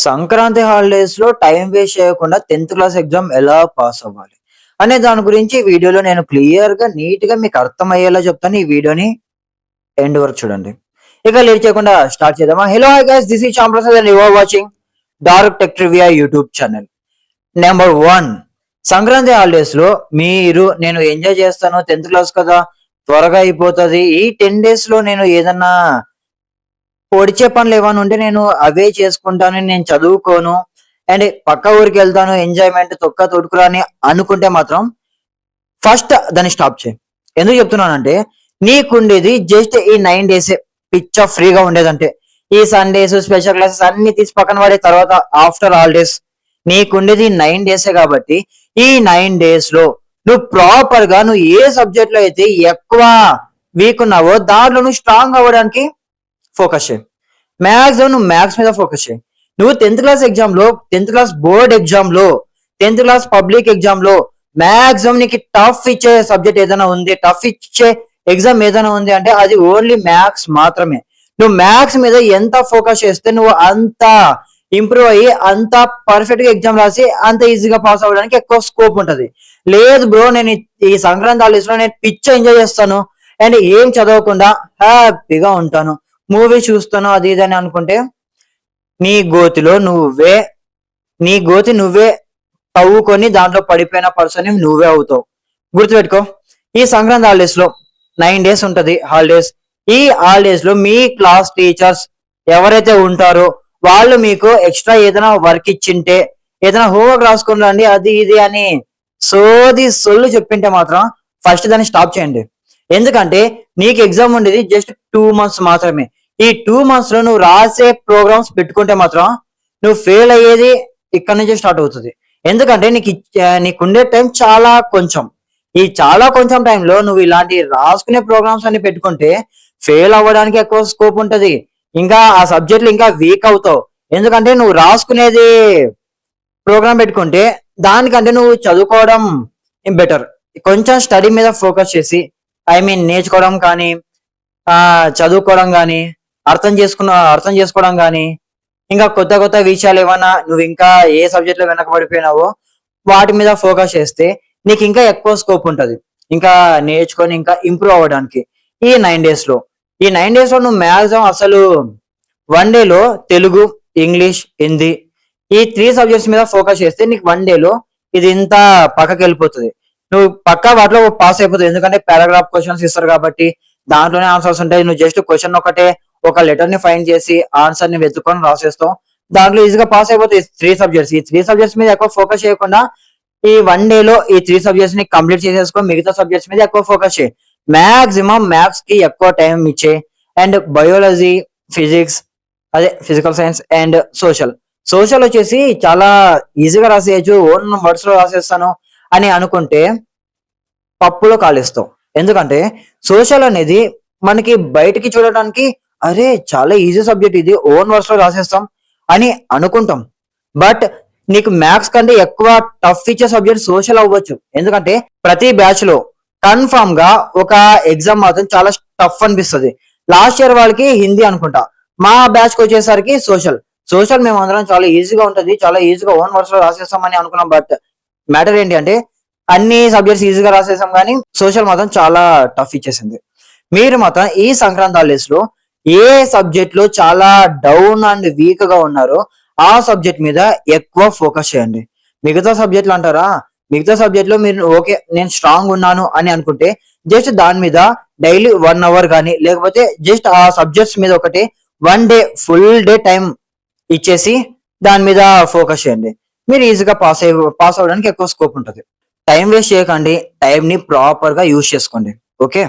Sankranti holidays లో time waste చేయకుండా 10th class exam ఎలా పాస్ అవ్వాలి అనే దాని గురించి ఈ వీడియోలో నేను క్లియర్ గా నీట్ గా మీకు అర్థమయ్యేలా చెప్తాను. ఈ వీడియోని ఎండ్ వరకు చూడండి. ఇక లేట్ చేయకుండా స్టార్ట్ చేద్దామా. Hello hi guys, this is Shyam Prasad and you are watching Dark Tech Trivia YouTube channel. Number 1, Sankranti holidays లో నేను ఎంజాయ్ చేస్తాను. 10th క్లాస్ కదా, త్వరగా అయిపోతుంది. ఈ 10 days లో నేను ఏదన్నా పొడిచే పనులు ఏమైనా ఉంటే నేను అవే చేసుకుంటాను, నేను చదువుకోను అండ్ పక్క ఊరికి వెళ్తాను, ఎంజాయ్మెంట్ తొక్క తొడుకురా అని అనుకుంటే మాత్రం ఫస్ట్ దాన్ని స్టాప్ చేయి. ఎందుకు చెప్తున్నానంటే నీకుండేది జస్ట్ ఈ 9 days పిచ్చ ఫ్రీగా ఉండేదంటే. ఈ సండేస్ స్పెషల్ క్లాసెస్ అన్ని తీసి పక్కన పడే తర్వాత ఆఫ్టర్ హాలిడేస్ నీకుండేది 9 days కాబట్టి ఈ 9 days లో నువ్వు ప్రాపర్ గా నువ్వు ఏ సబ్జెక్ట్ లో అయితే ఎక్కువ వీక్ ఉన్నావో దాంట్లో నువ్వు స్ట్రాంగ్ అవ్వడానికి ఫోకస్ చేయి. మ్యాక్సిమం నువ్వు మ్యాథ్స్ మీద ఫోకస్ చేయి. నువ్వు 10th క్లాస్ ఎగ్జామ్ లో, 10th క్లాస్ బోర్డ్ ఎగ్జామ్ లో, 10th క్లాస్ పబ్లిక్ ఎగ్జామ్ లో మ్యాక్సిమం నీకు టఫ్ ఇచ్చే సబ్జెక్ట్ ఏదైనా ఉంది, టఫ్ ఇచ్చే ఎగ్జామ్ ఏదైనా ఉంది అంటే అది ఓన్లీ మ్యాథ్స్ మాత్రమే. నువ్వు మ్యాథ్స్ మీద ఎంత ఫోకస్ చేస్తే నువ్వు అంత ఇంప్రూవ్ అయ్యి అంత పర్ఫెక్ట్ గా ఎగ్జామ్ రాసి అంత ఈజీగా పాస్ అవ్వడానికి ఎక్కువ స్కోప్ ఉంటది. లేదు బ్రో, నేను ఈ సంక్రాంతి హాలిడేస్ లో నేను పిచ్చ ఎంజాయ్ చేస్తాను అండ్ ఏం చదవకుండా హ్యాపీగా ఉంటాను, మూవీ చూస్తాను అది ఇది అని అనుకుంటే నీ గోతిలో నువ్వే నీ గోతి నువ్వే తవ్వుకొని దాంట్లో పడిపోయిన పర్సన్ నువ్వే అవుతావు. గుర్తుపెట్టుకో. ఈ సంక్రాంతి హాలిడేస్ లో 9 days ఉంటది హాలిడేస్. ఈ హాలిడేస్ లో మీ క్లాస్ టీచర్స్ ఎవరైతే ఉంటారో వాళ్ళు మీకు ఎక్స్ట్రా ఏదైనా వర్క్ ఇచ్చింటే, ఏదైనా హోంవర్క్ రాసుకుని రండి అది ఇది అని సొల్లు చెప్పింటే మాత్రం ఫస్ట్ దాన్ని స్టాప్ చేయండి. ఎందుకంటే నీకు ఎగ్జామ్ ఉండేది జస్ట్ 2 months మాత్రమే. ఈ 2 months లో నువ్వు రాసే ప్రోగ్రామ్స్ పెట్టుకుంటే మాత్రం నువ్వు ఫెయిల్ అయ్యేది ఇక్కడ నుంచి స్టార్ట్ అవుతుంది. ఎందుకంటే నీకుండే టైం చాలా కొంచెం. ఈ చాలా కొంచెం టైంలో నువ్వు ఇలాంటి రాసుకునే ప్రోగ్రామ్స్ అన్ని పెట్టుకుంటే ఫెయిల్ అవ్వడానికి ఎక్కువ స్కోప్ ఉంటది. ఇంకా ఆ సబ్జెక్టులు ఇంకా వీక్ అవుతావు. ఎందుకంటే నువ్వు రాసుకునేది ప్రోగ్రామ్ పెట్టుకుంటే దానికంటే నువ్వు చదువుకోవడం బెటర్. కొంచెం స్టడీ మీద ఫోకస్ చేసి నేర్చుకోవడం కానీ, చదువుకోవడం కానీ, అర్థం చేసుకోవడం కానీ, ఇంకా కొత్త కొత్త విషయాలు ఏమన్నా నువ్వు ఇంకా ఏ సబ్జెక్ట్ లో వెనకబడిపోయినావో వాటి మీద ఫోకస్ చేస్తే నీకు ఇంకా ఎక్కువ స్కోప్ ఉంటది ఇంకా నేర్చుకొని ఇంకా ఇంప్రూవ్ అవ్వడానికి. ఈ 9 days లో నువ్వు మ్యాక్సిమం అసలు 1 day లో తెలుగు, ఇంగ్లీష్, హిందీ ఈ 3 subjects మీద ఫోకస్ చేస్తే నీకు 1 day లో ఇది ఇంత పక్కకి వెళ్ళిపోతుంది. నువ్వు పక్కా వాటిలో పాస్ అయిపోతుంది. ఎందుకంటే పారాగ్రాఫ్ క్వశ్చన్స్ ఇస్తారు కాబట్టి దాంట్లోనే ఆన్సర్స్ ఉంటాయి. నువ్వు జస్ట్ క్వశ్చన్ ఒకటే ఒక లెటర్ ని ఫైండ్ చేసి ఆన్సర్ ని వెతుక్కొని రాసేస్తావు. దాంట్లో ఈజీగా పాస్ అయిపోతాయి. 3 subjects. ఈ 3 subjects మీద ఎక్కువ ఫోకస్ చేయకుండా ఈ 1 day లో ఈ 3 subjects ని కంప్లీట్ చేసేసుకో. మిగతా సబ్జెక్ట్స్ మీద ఎక్కువ ఫోకస్ చేయి. మాక్సిమం మ్యాథ్స్ కి ఎక్కువ టైం ఇచ్చే అండ్ బయాలజీ, ఫిజిక్స్, అదే ఫిజికల్ సైన్స్ అండ్ సోషల్ వచ్చేసి చాలా ఈజీగా రాసేయచ్చు, ఓన్ వర్డ్స్ లో రాసేస్తాను అని అనుకుంటే పప్పులో కాలేస్తాం. ఎందుకంటే సోషల్ అనేది మనకి బయటికి చూడటానికి అరే చాలా ఈజీ సబ్జెక్ట్, ఇది ఓన్ వర్డ్స్ లో రాసేస్తాం అని అనుకుంటాం. బట్ నీకు మ్యాథ్స్ కంటే ఎక్కువ టఫ్ ఇచ్చే సబ్జెక్ట్ సోషల్ అవ్వచ్చు. ఎందుకంటే ప్రతి బ్యాచ్ లో కన్ఫామ్ గా ఒక ఎగ్జామ్ మాత్రం చాలా టఫ్ అనిపిస్తుంది. లాస్ట్ ఇయర్ వాళ్ళకి హిందీ అనుకుంటా, మా బ్యాచ్ కి వచ్చేసరికి సోషల్ మేము అందరం చాలా ఈజీగా ఉంటది, చాలా ఈజీగా ఓన్ వర్డ్స్ లో రాసేస్తాం అని అనుకున్నాం. బట్ మ్యాటర్ ఏంటి అంటే అన్ని సబ్జెక్ట్స్ ఈజీగా రాసేసాం కానీ సోషల్ మాత్రం చాలా టఫ్ ఇచ్చేసింది. మీరు మాత్రం ఈ సంక్రాంతి హాలిడేస్ లో ఏ సబ్జెక్ట్ లో చాలా డౌన్ అండ్ వీక్ గా ఉన్నారో ఆ సబ్జెక్ట్ మీద ఎక్కువ ఫోకస్ చేయండి. మిగతా సబ్జెక్టులు అంటారా, మిగతా సబ్జెక్ట్ లో మీరు ఓకే నేను స్ట్రాంగ్ ఉన్నాను అని అనుకుంటే జస్ట్ దాని మీద డైలీ 1 hour కానీ లేకపోతే జస్ట్ ఆ సబ్జెక్ట్స్ మీద ఒకటి 1 day ఫుల్ డే టైం ఇచ్చేసి దాని మీద ఫోకస్ చేయండి. మీరు ఈజీగా పాస్ అవ్వడానికి ఎక్కువ స్కోప్ ఉంటుంది. టైం వేస్ట్ చేయకండి, టైం ని ప్రాపర్ గా యూజ్ చేసుకోండి. ఓకే.